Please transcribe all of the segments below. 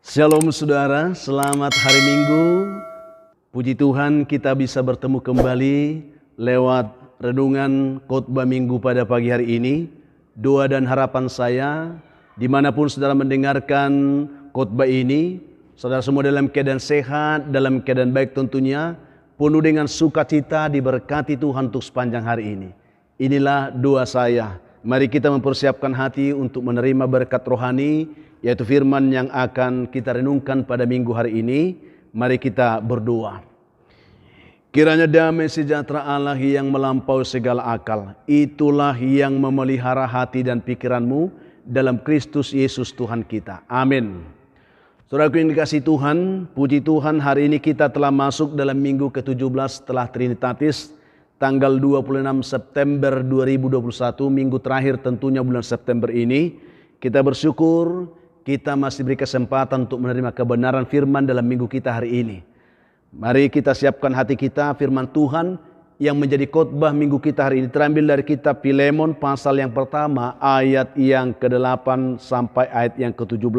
Shalom saudara, selamat hari Minggu. Puji Tuhan kita bisa bertemu kembali lewat renungan khotbah Minggu pada pagi hari ini. Doa dan harapan saya, dimanapun saudara mendengarkan khotbah ini, saudara semua dalam keadaan sehat, dalam keadaan baik tentunya, penuh dengan sukacita, diberkati Tuhan untuk sepanjang hari ini. Inilah doa saya. Mari kita mempersiapkan hati untuk menerima berkat rohani, yaitu firman yang akan kita renungkan pada minggu hari ini. Mari kita berdoa. Kiranya damai sejahtera Allah yang melampaui segala akal, itulah yang memelihara hati dan pikiranmu dalam Kristus Yesus Tuhan kita. Amin. Saudaraku yang dikasihi Tuhan, puji Tuhan hari ini kita telah masuk dalam minggu ke-17 setelah Trinitatis, tanggal 26 September 2021, minggu terakhir tentunya bulan September ini. Kita bersyukur kita masih beri kesempatan untuk menerima kebenaran firman dalam minggu kita hari ini. Mari kita siapkan hati kita, firman Tuhan yang menjadi khotbah minggu kita hari ini terambil dari kitab Filemon pasal yang pertama ayat yang ke-8 sampai ayat yang ke-17.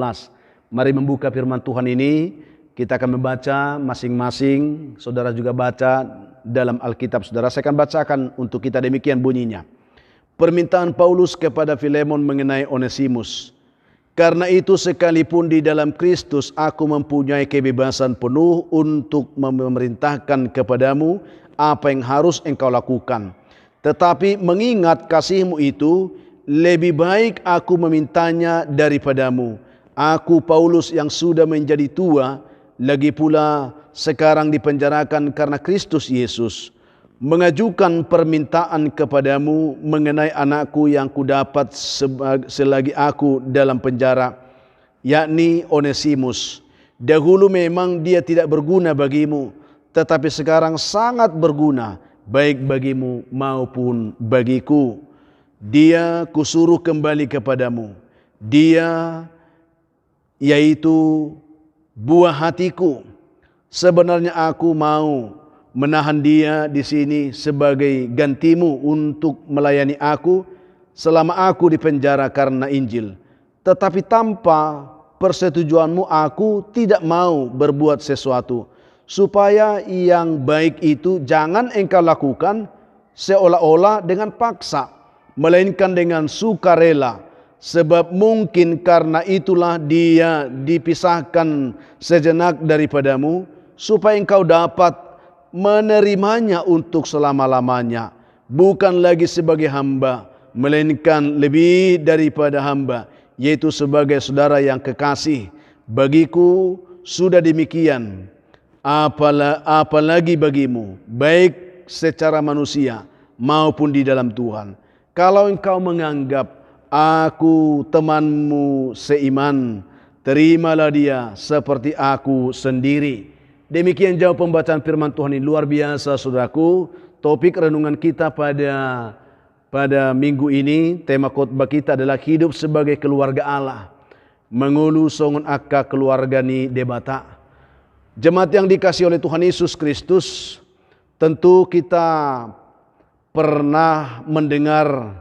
Mari membuka firman Tuhan ini, kita akan membaca masing-masing, saudara juga baca dalam Alkitab saudara. Saya akan bacakan untuk kita, demikian bunyinya. Permintaan Paulus kepada Filemon mengenai Onesimus. Karena itu sekalipun di dalam Kristus aku mempunyai kebebasan penuh untuk memerintahkan kepadamu apa yang harus engkau lakukan. Tetapi mengingat kasihmu itu, lebih baik aku memintanya daripadamu. Aku Paulus yang sudah menjadi tua, lagi pula sekarang dipenjarakan karena Kristus Yesus, mengajukan permintaan kepadamu mengenai anakku yang kudapat selagi aku dalam penjara, yakni Onesimus. Dahulu memang dia tidak berguna bagimu, tetapi sekarang sangat berguna, baik bagimu maupun bagiku. Dia kusuruh kembali kepadamu. Dia yaitu buah hatiku. Sebenarnya aku mau menahan dia di sini sebagai gantimu untuk melayani aku selama aku dipenjara karena Injil. Tetapi tanpa persetujuanmu aku tidak mau berbuat sesuatu, supaya yang baik itu jangan engkau lakukan seolah-olah dengan paksa, melainkan dengan sukarela. Sebab mungkin karena itulah dia dipisahkan sejenak daripadamu, supaya engkau dapat menerimanya untuk selama-lamanya, bukan lagi sebagai hamba, melainkan lebih daripada hamba, yaitu sebagai saudara yang kekasih. Bagiku sudah demikian, apalagi bagimu, baik secara manusia maupun di dalam Tuhan. Kalau engkau menganggap aku temanmu seiman, terimalah dia seperti aku sendiri. Demikian jauh pembacaan firman Tuhan ini, luar biasa saudaraku. Topik renungan kita pada minggu ini, tema khotbah kita adalah hidup sebagai keluarga Allah. Mengulu songon akka keluarga ni debata. Jemaat yang dikasihi oleh Tuhan Yesus Kristus, tentu kita pernah mendengar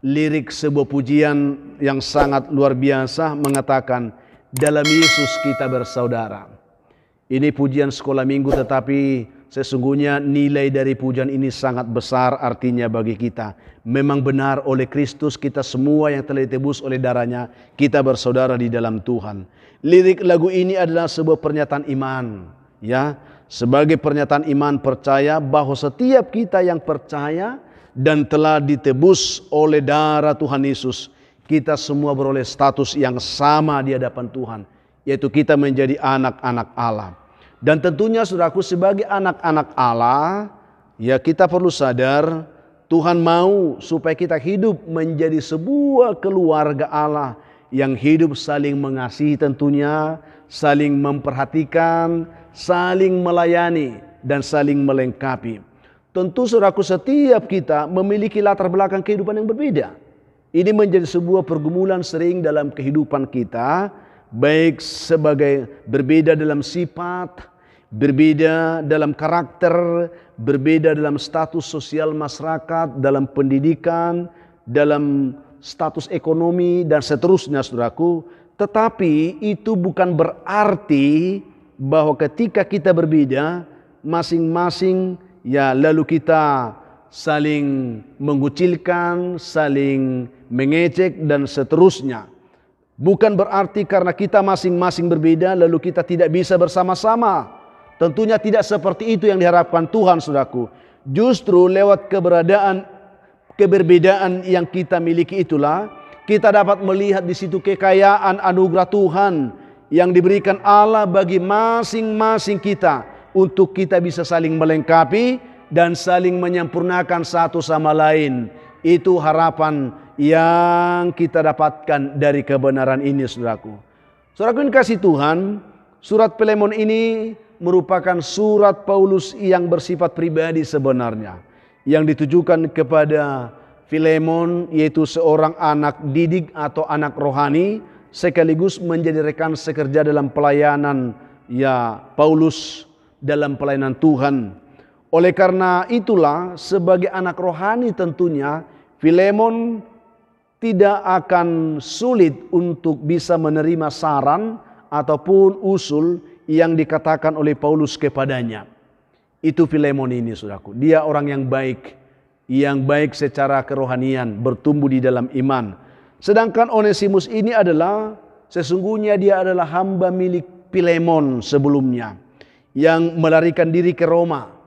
lirik sebuah pujian yang sangat luar biasa mengatakan, dalam Yesus kita bersaudara. Ini pujian sekolah minggu, tetapi sesungguhnya nilai dari pujian ini sangat besar artinya bagi kita. Memang benar oleh Kristus kita semua yang telah ditebus oleh darahnya, kita bersaudara di dalam Tuhan. Lirik lagu ini adalah sebuah pernyataan iman, ya, sebagai pernyataan iman percaya bahwa setiap kita yang percaya dan telah ditebus oleh darah Tuhan Yesus, kita semua beroleh status yang sama di hadapan Tuhan, yaitu kita menjadi anak-anak Allah. Dan tentunya saudaraku, sebagai anak-anak Allah, ya kita perlu sadar Tuhan mau supaya kita hidup menjadi sebuah keluarga Allah yang hidup saling mengasihi tentunya, saling memperhatikan, saling melayani, dan saling melengkapi. Tentu saudaraku, setiap kita memiliki latar belakang kehidupan yang berbeda. Ini menjadi sebuah pergumulan sering dalam kehidupan kita, baik sebagai berbeda dalam sifat, berbeda dalam karakter, berbeda dalam status sosial masyarakat, dalam pendidikan, dalam status ekonomi dan seterusnya, saudaraku. Tetapi itu bukan berarti bahwa ketika kita berbeda, masing-masing ya lalu kita saling mengucilkan, saling mengejek dan seterusnya. Bukan berarti karena kita masing-masing berbeda lalu kita tidak bisa bersama-sama. Tentunya tidak seperti itu yang diharapkan Tuhan, saudaraku. Justru lewat keberbedaan yang kita miliki itulah kita dapat melihat di situ kekayaan anugerah Tuhan yang diberikan Allah bagi masing-masing kita untuk kita bisa saling melengkapi dan saling menyempurnakan satu sama lain. Itu harapan yang kita dapatkan dari kebenaran ini, saudaraku. Saudaraku yang kasih Tuhan, surat Filemon ini merupakan surat Paulus yang bersifat pribadi sebenarnya, yang ditujukan kepada Filemon, yaitu seorang anak didik atau anak rohani sekaligus menjadi rekan sekerja dalam pelayanan ya Paulus dalam pelayanan Tuhan. Oleh karena itulah sebagai anak rohani tentunya Filemon tidak akan sulit untuk bisa menerima saran ataupun usul yang dikatakan oleh Paulus kepadanya. Itu Filemon ini, saudaraku. Dia orang yang baik secara kerohanian, bertumbuh di dalam iman. Sedangkan Onesimus ini adalah sesungguhnya dia adalah hamba milik Filemon sebelumnya yang melarikan diri ke Roma.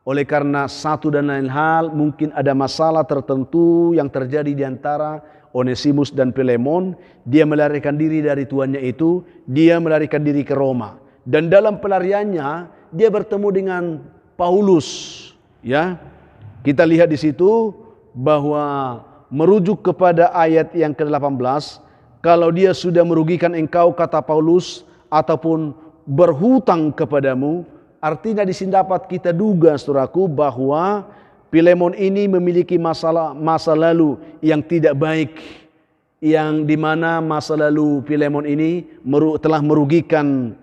Oleh karena satu dan lain hal, mungkin ada masalah tertentu yang terjadi di antara Onesimus dan Filemon. Dia melarikan diri dari tuannya itu, dia melarikan diri ke Roma. Dan dalam pelariannya, dia bertemu dengan Paulus. Ya, kita lihat di situ bahwa merujuk kepada ayat yang ke-18, kalau dia sudah merugikan engkau, kata Paulus, ataupun berhutang kepadamu, artinya di sini dapat kita duga, saudaraku, bahwa Filemon ini memiliki masa lalu yang tidak baik, yang dimana masa lalu Filemon ini telah merugikan,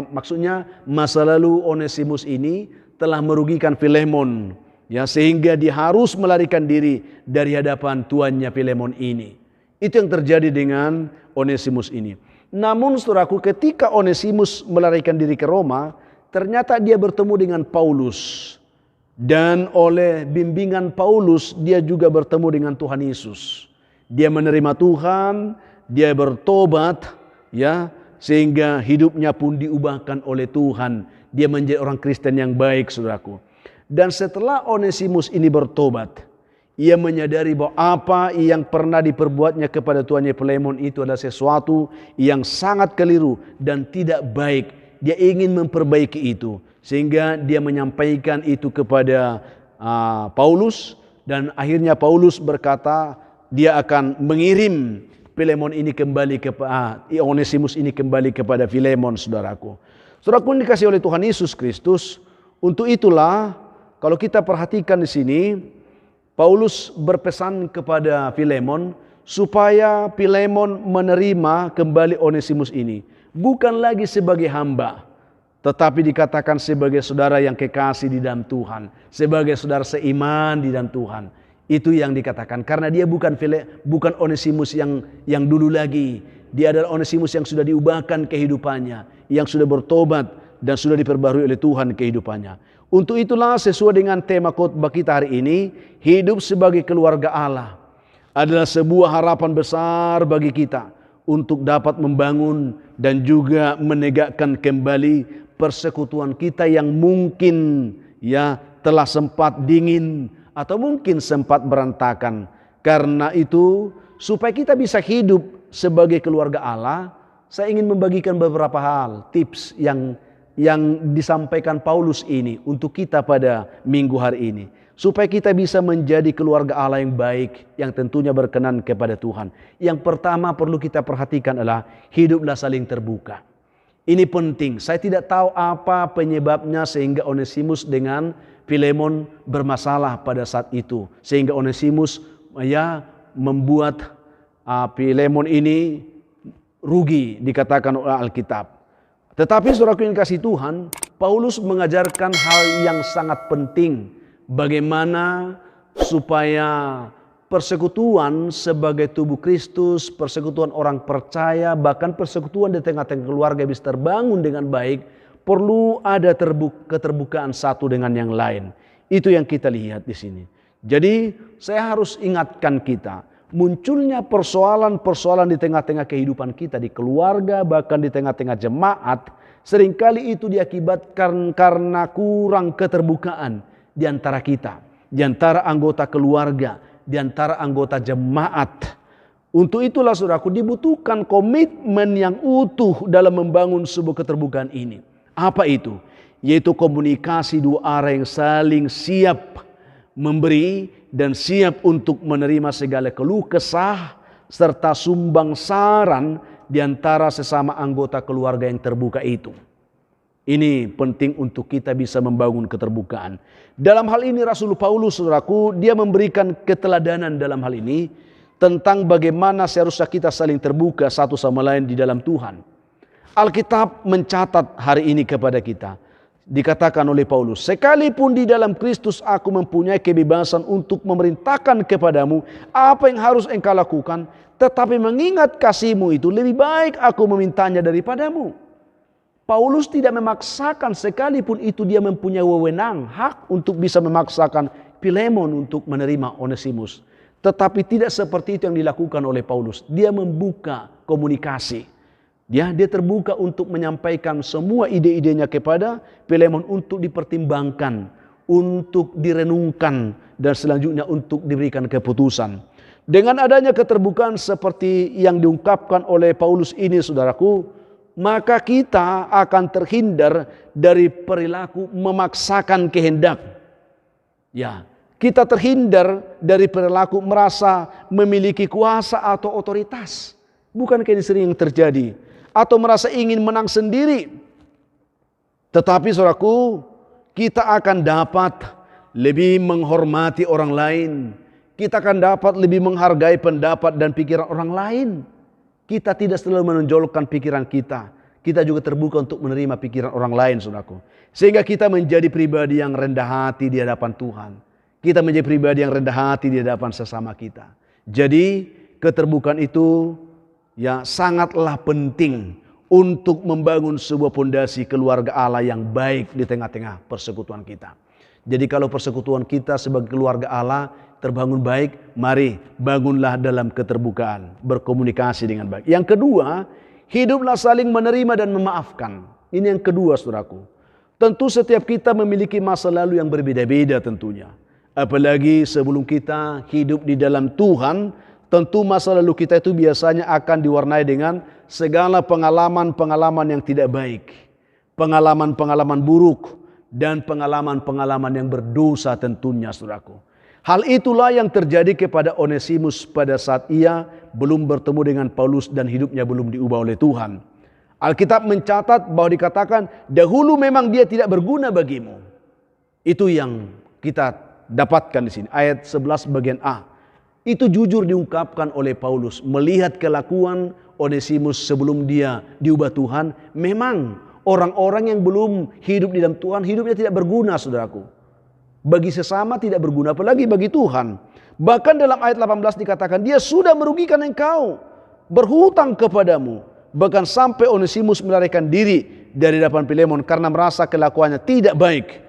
maksudnya masa lalu Onesimus ini telah merugikan Filemon, ya, sehingga dia harus melarikan diri dari hadapan tuannya Filemon ini. Itu yang terjadi dengan Onesimus ini. Namun saudaraku, ketika Onesimus melarikan diri ke Roma, ternyata dia bertemu dengan Paulus. Dan oleh bimbingan Paulus, dia juga bertemu dengan Tuhan Yesus. Dia menerima Tuhan, dia bertobat, ya, sehingga hidupnya pun diubahkan oleh Tuhan. Dia menjadi orang Kristen yang baik, saudaraku. Dan setelah Onesimus ini bertobat, ia menyadari bahwa apa yang pernah diperbuatnya kepada tuannya Filemon itu adalah sesuatu yang sangat keliru dan tidak baik. Dia ingin memperbaiki itu, sehingga dia menyampaikan itu kepada Paulus, dan akhirnya Paulus berkata dia akan mengirim Filemon ini kembali Onesimus ini kembali kepada Filemon, saudaraku. Saudaraku yang dikasihi oleh Tuhan Yesus Kristus, untuk itulah kalau kita perhatikan di sini, Paulus berpesan kepada Filemon supaya Filemon menerima kembali Onesimus ini. Bukan lagi sebagai hamba, tetapi dikatakan sebagai saudara yang kekasih di dalam Tuhan, sebagai saudara seiman di dalam Tuhan. Itu yang dikatakan, karena dia bukan Onesimus yang dulu lagi. Dia adalah Onesimus yang sudah diubahkan kehidupannya, yang sudah bertobat dan sudah diperbarui oleh Tuhan kehidupannya. Untuk itulah sesuai dengan tema khotbah kita hari ini, hidup sebagai keluarga Allah adalah sebuah harapan besar bagi kita untuk dapat membangun dan juga menegakkan kembali persekutuan kita yang mungkin ya telah sempat dingin atau mungkin sempat berantakan. Karena itu, supaya kita bisa hidup sebagai keluarga Allah, saya ingin membagikan beberapa hal, tips yang disampaikan Paulus ini untuk kita pada minggu hari ini. Supaya kita bisa menjadi keluarga Allah yang baik, yang tentunya berkenan kepada Tuhan. Yang pertama perlu kita perhatikan adalah hiduplah saling terbuka. Ini penting. Saya tidak tahu apa penyebabnya sehingga Onesimus dengan Filemon bermasalah pada saat itu. Sehingga Onesimus ya membuat Filemon ini rugi, dikatakan oleh Alkitab. Tetapi saudaraku yang kasih Tuhan, Paulus mengajarkan hal yang sangat penting. Bagaimana supaya persekutuan sebagai tubuh Kristus, persekutuan orang percaya, bahkan persekutuan di tengah-tengah keluarga bisa terbangun dengan baik, perlu ada keterbukaan satu dengan yang lain. Itu yang kita lihat di sini. Jadi saya harus ingatkan kita, munculnya persoalan-persoalan di tengah-tengah kehidupan kita, di keluarga, bahkan di tengah-tengah jemaat, seringkali itu diakibatkan karena kurang keterbukaan di antara kita, di antara anggota keluarga, di antara anggota jemaat. Untuk itulah saudaraku, dibutuhkan komitmen yang utuh dalam membangun sebuah keterbukaan ini. Apa itu? Yaitu komunikasi dua arah yang saling siap memberi dan siap untuk menerima segala keluh kesah serta sumbang saran di antara sesama anggota keluarga yang terbuka itu. Ini penting untuk kita bisa membangun keterbukaan. Dalam hal ini Rasul Paulus, saudaraku, dia memberikan keteladanan dalam hal ini tentang bagaimana seharusnya kita saling terbuka satu sama lain di dalam Tuhan. Alkitab mencatat hari ini kepada kita. Dikatakan oleh Paulus, sekalipun di dalam Kristus aku mempunyai kebebasan untuk memerintahkan kepadamu apa yang harus engkau lakukan, tetapi mengingat kasihmu itu lebih baik aku memintanya daripadamu. Paulus tidak memaksakan, sekalipun itu dia mempunyai wewenang, hak untuk bisa memaksakan Filemon untuk menerima Onesimus. Tetapi tidak seperti itu yang dilakukan oleh Paulus. Dia membuka komunikasi. Dia terbuka untuk menyampaikan semua ide-idenya kepada Filemon untuk dipertimbangkan, untuk direnungkan, dan selanjutnya untuk diberikan keputusan. Dengan adanya keterbukaan seperti yang diungkapkan oleh Paulus ini, saudaraku, maka kita akan terhindar dari perilaku memaksakan kehendak. Ya, kita terhindar dari perilaku merasa memiliki kuasa atau otoritas. Bukankah ini sering yang terjadi? Atau merasa ingin menang sendiri. Tetapi saudaraku, kita akan dapat lebih menghormati orang lain. Kita akan dapat lebih menghargai pendapat dan pikiran orang lain. Kita tidak selalu menonjolkan pikiran kita. Kita juga terbuka untuk menerima pikiran orang lain, saudaraku. Sehingga kita menjadi pribadi yang rendah hati di hadapan Tuhan. Kita menjadi pribadi yang rendah hati di hadapan sesama kita. Jadi keterbukaan itu ya sangatlah penting untuk membangun sebuah pondasi keluarga Allah yang baik di tengah-tengah persekutuan kita. Jadi kalau persekutuan kita sebagai keluarga Allah terbangun baik, mari bangunlah dalam keterbukaan, berkomunikasi dengan baik. Yang kedua, hiduplah saling menerima dan memaafkan. Ini yang kedua, saudaraku. Tentu setiap kita memiliki masa lalu yang berbeda-beda tentunya. Apalagi sebelum kita hidup di dalam Tuhan, tentu masa lalu kita itu biasanya akan diwarnai dengan segala pengalaman-pengalaman yang tidak baik. Pengalaman-pengalaman buruk dan pengalaman-pengalaman yang berdosa tentunya, saudaraku. Hal itulah yang terjadi kepada Onesimus pada saat ia belum bertemu dengan Paulus dan hidupnya belum diubah oleh Tuhan. Alkitab mencatat bahwa dikatakan dahulu memang dia tidak berguna bagimu. Itu yang kita dapatkan di sini. Ayat 11 bagian A. Itu jujur diungkapkan oleh Paulus. Melihat kelakuan Onesimus sebelum dia diubah Tuhan. Memang orang-orang yang belum hidup di dalam Tuhan, hidupnya tidak berguna, saudaraku. Bagi sesama tidak berguna, apalagi bagi Tuhan. Bahkan dalam ayat 18 dikatakan, dia sudah merugikan engkau, berhutang kepadamu. Bahkan sampai Onesimus melarikan diri dari hadapan Filemon karena merasa kelakuannya tidak baik.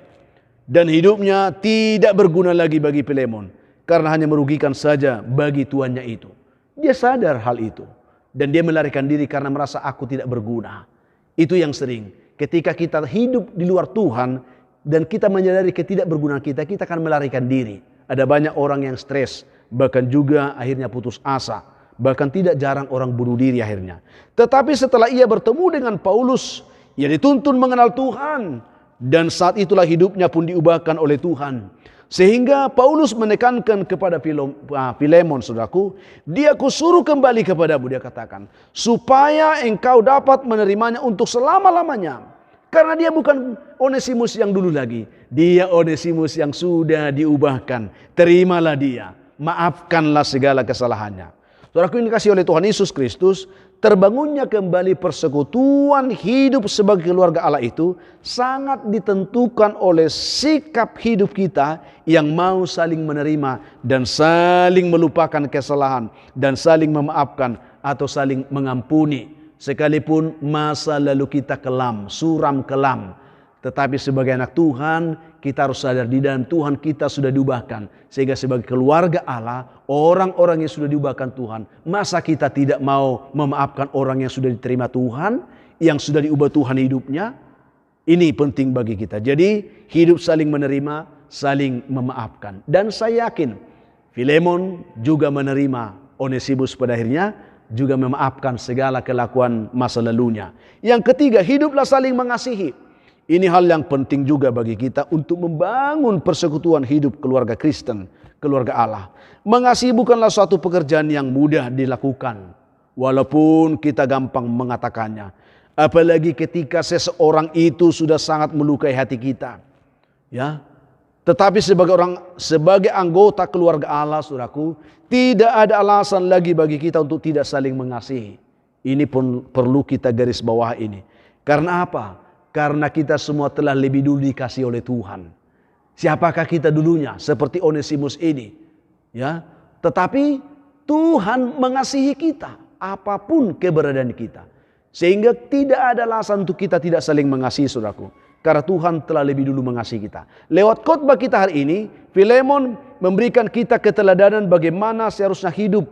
Dan hidupnya tidak berguna lagi bagi Filemon. Karena hanya merugikan saja bagi tuannya itu. Dia sadar hal itu. Dan dia melarikan diri karena merasa aku tidak berguna. Itu yang sering. Ketika kita hidup di luar Tuhan, dan kita menyadari ketidakbergunaan kita akan melarikan diri. Ada banyak orang yang stres, bahkan juga akhirnya putus asa. Bahkan tidak jarang orang bunuh diri akhirnya. Tetapi setelah ia bertemu dengan Paulus, ia dituntun mengenal Tuhan. Dan saat itulah hidupnya pun diubahkan oleh Tuhan. Sehingga Paulus menekankan kepada Filemon, saudaraku, dia kusuruh kembali kepadamu, dia katakan, supaya engkau dapat menerimanya untuk selama-lamanya. Karena dia bukan Onesimus yang dulu lagi. Dia Onesimus yang sudah diubahkan. Terimalah dia. Maafkanlah segala kesalahannya. Saudaraku, ini kasih oleh Tuhan Yesus Kristus. terbangunnya kembali persekutuan hidup sebagai keluarga Allah itu sangat ditentukan oleh sikap hidup kita yang mau saling menerima dan saling melupakan kesalahan dan saling memaafkan atau saling mengampuni. Sekalipun masa lalu kita kelam, suram kelam. Tetapi sebagai anak Tuhan, kita harus sadar di dalam Tuhan kita sudah diubahkan. Sehingga sebagai keluarga Allah, orang-orang yang sudah diubahkan Tuhan, masa kita tidak mau memaafkan orang yang sudah diterima Tuhan, yang sudah diubah Tuhan hidupnya? Ini penting bagi kita. Jadi hidup saling menerima, saling memaafkan. Dan saya yakin Filemon juga menerima Onesimus pada akhirnya, juga memaafkan segala kelakuan masa lalunya. Yang ketiga, hiduplah saling mengasihi. Ini hal yang penting juga bagi kita untuk membangun persekutuan hidup keluarga Kristen, keluarga Allah. Mengasihi bukanlah suatu pekerjaan yang mudah dilakukan, walaupun kita gampang mengatakannya. Apalagi ketika seseorang itu sudah sangat melukai hati kita. Ya. Tetapi sebagai anggota keluarga Allah, saudaraku, tidak ada alasan lagi bagi kita untuk tidak saling mengasihi. Ini pun perlu kita garis bawah ini. Karena apa? Karena kita semua telah lebih dulu dikasih oleh Tuhan. Siapakah kita dulunya? Seperti Onesimus ini. Ya, tetapi Tuhan mengasihi kita. Apapun keberadaan kita. Sehingga tidak ada alasan untuk kita tidak saling mengasihi, saudaraku. Karena Tuhan telah lebih dulu mengasihi kita. Lewat khotbah kita hari ini, Filemon memberikan kita keteladanan bagaimana seharusnya hidup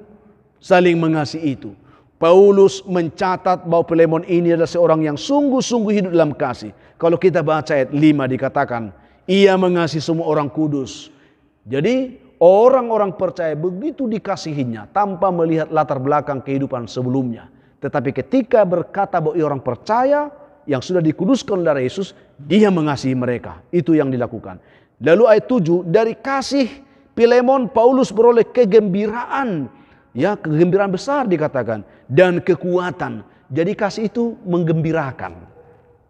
saling mengasihi itu. Paulus mencatat bahwa Filemon ini adalah seorang yang sungguh-sungguh hidup dalam kasih. Kalau kita baca ayat 5 dikatakan, ia mengasihi semua orang kudus. Jadi orang-orang percaya begitu dikasihinya tanpa melihat latar belakang kehidupan sebelumnya. Tetapi ketika berkata bahwa ia orang percaya yang sudah dikuduskan oleh Yesus, dia mengasihi mereka. Itu yang dilakukan. Lalu ayat 7, dari kasih Filemon Paulus beroleh kegembiraan. Ya, kegembiraan besar dikatakan. Dan kekuatan. Jadi kasih itu menggembirakan.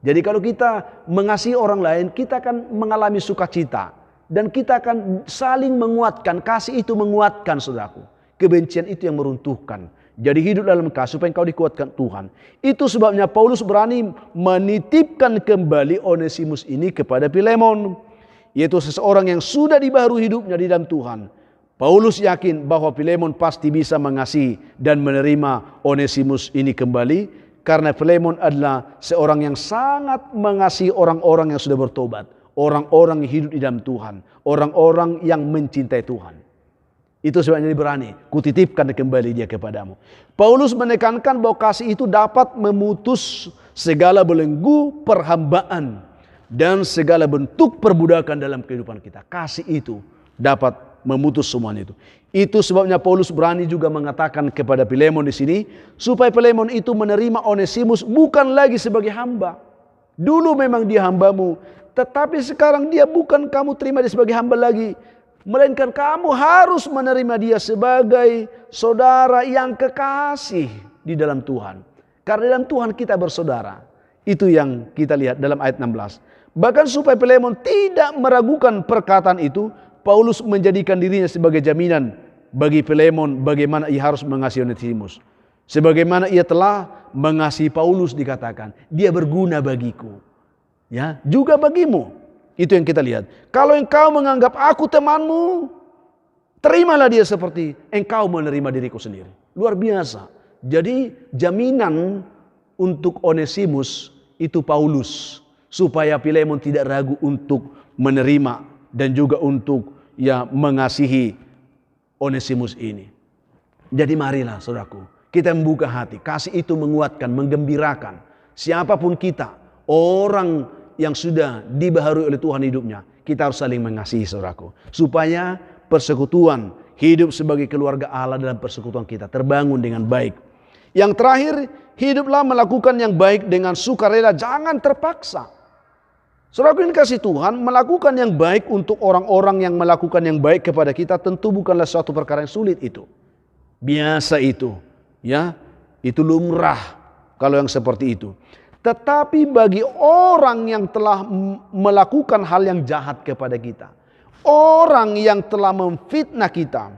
Jadi kalau kita mengasihi orang lain, kita akan mengalami sukacita. Dan kita akan saling menguatkan. Kasih itu menguatkan, saudaraku. Kebencian itu yang meruntuhkan. Jadi hidup dalam kasih supaya engkau dikuatkan Tuhan. Itu sebabnya Paulus berani menitipkan kembali Onesimus ini kepada Filemon. Yaitu seseorang yang sudah dibaharui hidupnya di dalam Tuhan. Paulus yakin bahwa Filemon pasti bisa mengasihi dan menerima Onesimus ini kembali. Karena Filemon adalah seorang yang sangat mengasihi orang-orang yang sudah bertobat. Orang-orang yang hidup di dalam Tuhan. Orang-orang yang mencintai Tuhan. Itu sebabnya dia berani, kutitipkan kembali dia kepadamu. Paulus menekankan bahwa kasih itu dapat memutus segala belenggu perhambaan. Dan segala bentuk perbudakan dalam kehidupan kita. Kasih itu dapat memutus semuanya itu. Itu sebabnya Paulus berani juga mengatakan kepada Filemon di sini, supaya Filemon itu menerima Onesimus bukan lagi sebagai hamba. Dulu memang dia hambamu, tetapi sekarang dia bukan kamu terima dia sebagai hamba lagi, melainkan kamu harus menerima dia sebagai saudara yang kekasih di dalam Tuhan. Karena dalam Tuhan kita bersaudara. Itu yang kita lihat dalam ayat 16. Bahkan supaya Filemon tidak meragukan perkataan itu, Paulus menjadikan dirinya sebagai jaminan bagi Filemon bagaimana ia harus mengasihi Onesimus. Sebagaimana ia telah mengasihi Paulus dikatakan, dia berguna bagiku. Ya, juga bagimu. Itu yang kita lihat. Kalau engkau menganggap aku temanmu, terimalah dia seperti engkau menerima diriku sendiri. Luar biasa. Jadi jaminan untuk Onesimus itu Paulus. Supaya Filemon tidak ragu untuk menerima dan juga untuk mengasihi Onesimus ini. Jadi marilah saudaraku, kita membuka hati. Kasih itu menguatkan, menggembirakan. Siapapun kita, orang yang sudah dibaharui oleh Tuhan hidupnya, kita harus saling mengasihi saudaraku. Supaya persekutuan hidup sebagai keluarga Allah dalam persekutuan kita terbangun dengan baik. Yang terakhir, hiduplah melakukan yang baik dengan sukarela, jangan terpaksa. Saudaraku yang kasih Tuhan, melakukan yang baik untuk orang-orang yang melakukan yang baik kepada kita tentu bukanlah suatu perkara yang sulit itu. Biasa itu, ya, itu lumrah kalau yang seperti itu. Tetapi bagi orang yang telah melakukan hal yang jahat kepada kita, orang yang telah memfitnah kita,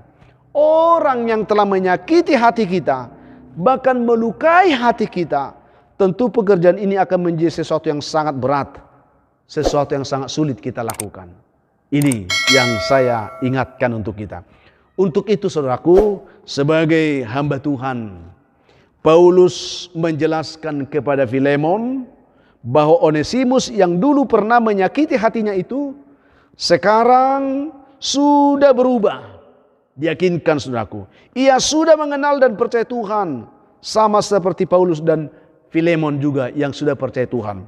orang yang telah menyakiti hati kita, bahkan melukai hati kita, tentu pekerjaan ini akan menjadi sesuatu yang sangat berat, sesuatu yang sangat sulit kita lakukan. Ini yang saya ingatkan untuk kita. Untuk itu saudaraku, sebagai hamba Tuhan, Paulus menjelaskan kepada Filemon bahwa Onesimus yang dulu pernah menyakiti hatinya itu sekarang sudah berubah. Diyakinkan saudaraku, ia sudah mengenal dan percaya Tuhan, sama seperti Paulus dan Filemon juga yang sudah percaya Tuhan.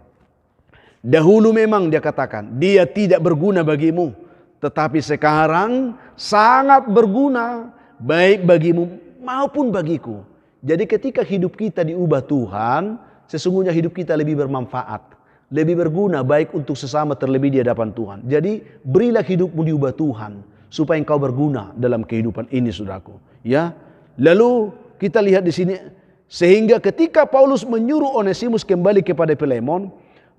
Dahulu memang dia katakan dia tidak berguna bagimu, tetapi sekarang sangat berguna baik bagimu maupun bagiku. Jadi ketika hidup kita diubah Tuhan, sesungguhnya hidup kita lebih bermanfaat, lebih berguna baik untuk sesama terlebih di hadapan Tuhan. Jadi berilah hidupmu diubah Tuhan supaya engkau berguna dalam kehidupan ini, saudaraku. Ya. Lalu kita lihat di sini, sehingga ketika Paulus menyuruh Onesimus kembali kepada Filemon,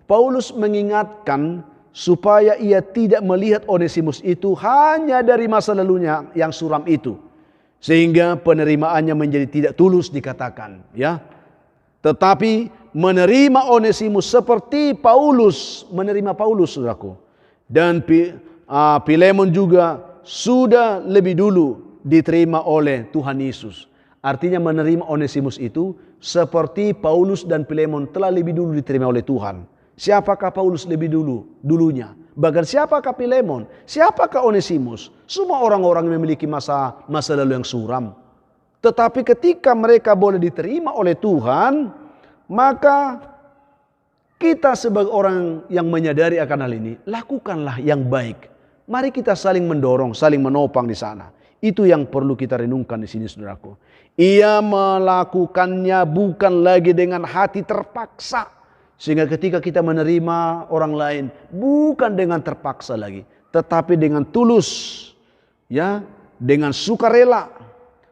Paulus mengingatkan supaya ia tidak melihat Onesimus itu hanya dari masa lalunya yang suram itu, sehingga penerimaannya menjadi tidak tulus dikatakan, ya. Tetapi menerima Onesimus seperti Paulus menerima Paulus, saudaraku. Dan Filemon juga sudah lebih dulu diterima oleh Tuhan Yesus. Artinya menerima Onesimus itu seperti Paulus dan Filemon telah lebih dulu diterima oleh Tuhan. Siapakah Paulus lebih dulunya? Bahkan siapakah Filemon? Siapakah Onesimus? Semua orang-orang yang memiliki masa lalu yang suram. Tetapi ketika mereka boleh diterima oleh Tuhan, maka kita sebagai orang yang menyadari akan hal ini, lakukanlah yang baik. Mari kita saling mendorong, saling menopang di sana. Itu yang perlu kita renungkan di sini, saudaraku. Ia melakukannya bukan lagi dengan hati terpaksa. Sehingga ketika kita menerima orang lain, bukan dengan terpaksa lagi, tetapi dengan tulus, ya, dengan sukarela.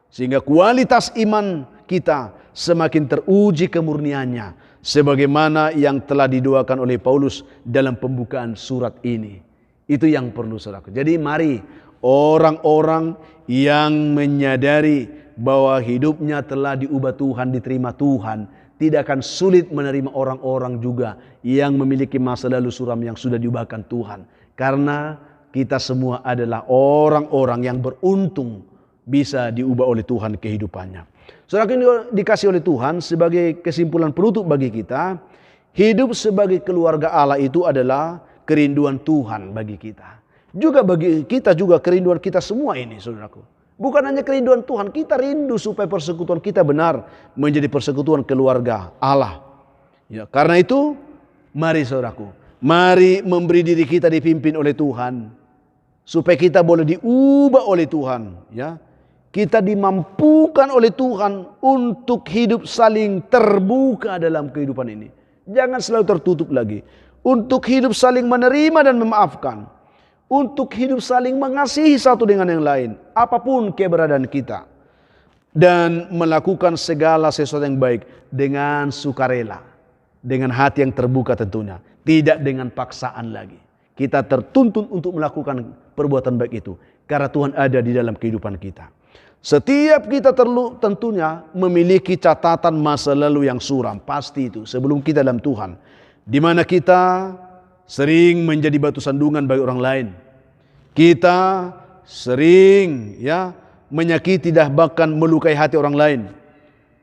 Sehingga kualitas iman kita semakin teruji kemurniannya, sebagaimana yang telah didoakan oleh Paulus dalam pembukaan surat ini. Itu yang perlu, saudaraku. Jadi mari orang-orang yang menyadari bahwa hidupnya telah diubah Tuhan, diterima Tuhan, tidak akan sulit menerima orang-orang juga yang memiliki masa lalu suram yang sudah diubahkan Tuhan. Karena kita semua adalah orang-orang yang beruntung bisa diubah oleh Tuhan kehidupannya. Saudara ini dikasih oleh Tuhan sebagai kesimpulan penutup bagi kita. Hidup sebagai keluarga Allah itu adalah kerinduan Tuhan bagi kita. Juga bagi kita juga kerinduan kita semua ini, saudaraku. Bukan hanya kerinduan Tuhan, kita rindu supaya persekutuan kita benar menjadi persekutuan keluarga Allah. Ya, karena itu, mari saudaraku, mari memberi diri kita dipimpin oleh Tuhan, supaya kita boleh diubah oleh Tuhan. Ya, kita dimampukan oleh Tuhan untuk hidup saling terbuka dalam kehidupan ini. Jangan selalu tertutup lagi. Untuk hidup saling menerima dan memaafkan. Untuk hidup saling mengasihi satu dengan yang lain. Apapun keberadaan kita. Dan melakukan segala sesuatu yang baik dengan sukarela. Dengan hati yang terbuka tentunya. Tidak dengan paksaan lagi. Kita tertuntut untuk melakukan perbuatan baik itu. Karena Tuhan ada di dalam kehidupan kita. Setiap kita tentunya memiliki catatan masa lalu yang suram. Pasti itu sebelum kita dalam Tuhan. Di mana kita sering menjadi batu sandungan bagi orang lain. Kita sering menyakiti dan bahkan melukai hati orang lain.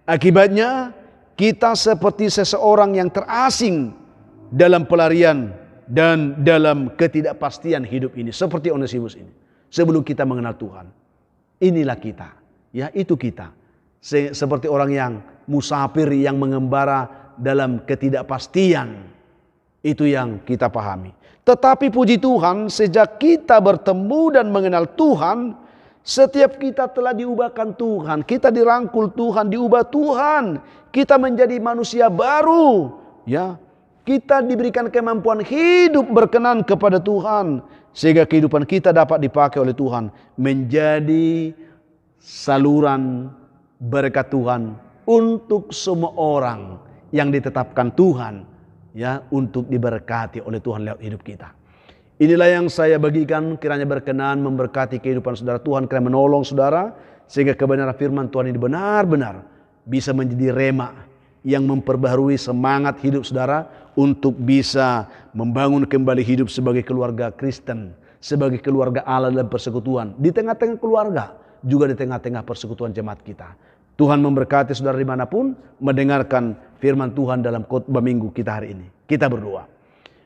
Akibatnya kita seperti seseorang yang terasing dalam pelarian dan dalam ketidakpastian hidup ini. Seperti Onesimus ini. Sebelum kita mengenal Tuhan. Inilah kita. Ya, itu kita. Seperti orang yang musafir yang mengembara dalam ketidakpastian. Itu yang kita pahami. Tetapi puji Tuhan, sejak kita bertemu dan mengenal Tuhan, setiap kita telah diubahkan Tuhan. Kita dirangkul Tuhan, diubah Tuhan. Kita menjadi manusia baru. Ya, kita diberikan kemampuan hidup berkenan kepada Tuhan. Sehingga kehidupan kita dapat dipakai oleh Tuhan. Menjadi saluran berkat Tuhan untuk semua orang yang ditetapkan Tuhan. Ya, untuk diberkati oleh Tuhan lewat hidup kita. Inilah yang saya bagikan, kiranya berkenan memberkati kehidupan saudara. Tuhan kiranya menolong saudara, sehingga kebenaran firman Tuhan ini benar-benar bisa menjadi rema yang memperbaharui semangat hidup saudara untuk bisa membangun kembali hidup sebagai keluarga Kristen, sebagai keluarga Allah dalam persekutuan, di tengah-tengah keluarga, juga di tengah-tengah persekutuan jemaat kita. Tuhan memberkati saudara dimanapun mendengarkan firman Tuhan dalam khotbah minggu kita hari ini. Kita berdoa.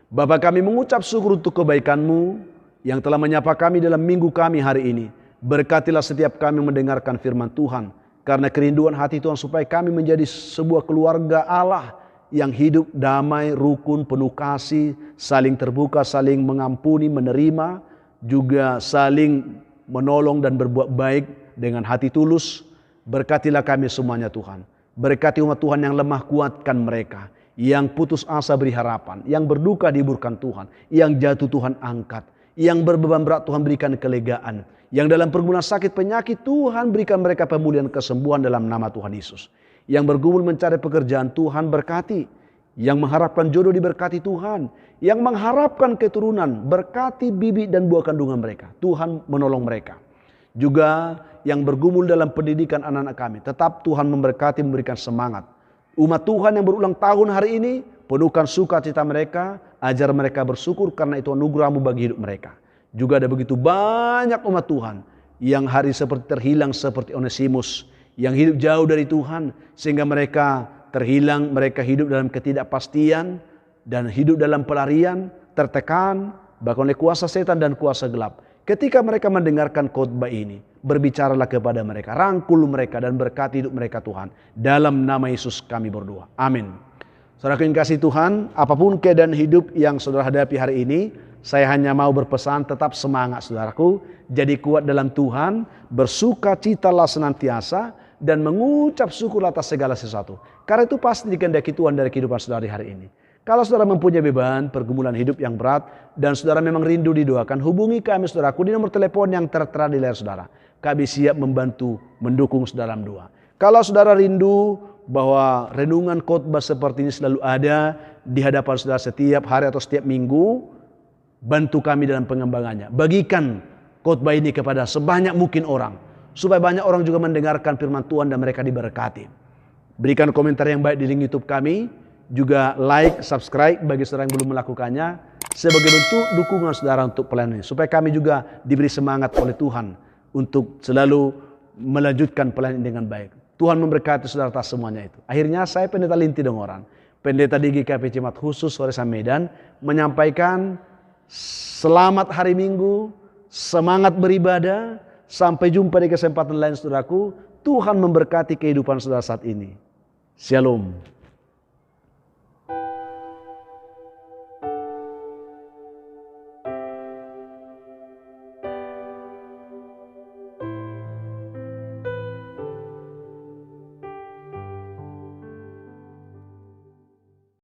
Bapa, kami mengucap syukur untuk kebaikan-Mu yang telah menyapa kami dalam minggu kami hari ini. Berkatilah setiap kami mendengarkan firman Tuhan, karena kerinduan hati Tuhan supaya kami menjadi sebuah keluarga Allah yang hidup damai, rukun, penuh kasih, saling terbuka, saling mengampuni, menerima, juga saling menolong dan berbuat baik dengan hati tulus. Berkatilah kami semuanya Tuhan. Berkati umat Tuhan yang lemah, kuatkan mereka. Yang putus asa beri harapan. Yang berduka dihiburkan Tuhan. Yang jatuh Tuhan angkat. Yang berbeban berat Tuhan berikan kelegaan. Yang dalam pergumulan sakit penyakit Tuhan berikan mereka pemulihan kesembuhan dalam nama Tuhan Yesus. Yang bergumul mencari pekerjaan Tuhan berkati. Yang mengharapkan jodoh diberkati Tuhan. Yang mengharapkan keturunan berkati bibit dan buah kandungan mereka. Tuhan menolong mereka. Juga yang bergumul dalam pendidikan anak-anak kami, tetap Tuhan memberkati, memberikan semangat. Umat Tuhan yang berulang tahun hari ini, penuhkan sukacita mereka, ajar mereka bersyukur karena itu anugerah-Mu bagi hidup mereka. Juga ada begitu banyak umat Tuhan yang hari seperti terhilang seperti Onesimus, yang hidup jauh dari Tuhan sehingga mereka terhilang, mereka hidup dalam ketidakpastian dan hidup dalam pelarian, tertekan bahkan oleh kuasa setan dan kuasa gelap. Ketika mereka mendengarkan khotbah ini, berbicaralah kepada mereka, rangkul mereka dan berkati hidup mereka Tuhan. Dalam nama Yesus kami berdoa. Amin. Saudara yang kasih Tuhan, apapun keadaan hidup yang saudara hadapi hari ini, saya hanya mau berpesan tetap semangat saudaraku. Jadi kuat dalam Tuhan, bersukacitalah senantiasa dan mengucap syukur atas segala sesuatu. Karena itu pasti dikehendaki Tuhan dari kehidupan saudara hari ini. Kalau saudara mempunyai beban, pergumulan hidup yang berat, dan saudara memang rindu didoakan, hubungi kami saudaraku di nomor telepon yang tertera di layar saudara. Kami siap membantu, mendukung saudara dalam doa. Kalau saudara rindu bahwa renungan khotbah seperti ini selalu ada di hadapan saudara setiap hari atau setiap minggu, bantu kami dalam pengembangannya. Bagikan khotbah ini kepada sebanyak mungkin orang, supaya banyak orang juga mendengarkan firman Tuhan dan mereka diberkati. Berikan komentar yang baik di link YouTube kami. Juga like, subscribe bagi saudara yang belum melakukannya sebagai bentuk dukungan saudara untuk pelayanan ini. Supaya kami juga diberi semangat oleh Tuhan untuk selalu melanjutkan pelayanan ini dengan baik. Tuhan memberkati saudara atas semuanya itu. Akhirnya saya Pendeta Linti Dongoran, Pendeta di GKP Jemaat Khusus Horesan Medan, menyampaikan selamat hari Minggu, semangat beribadah, sampai jumpa di kesempatan lain saudaraku. Tuhan memberkati kehidupan saudara saat ini. Shalom.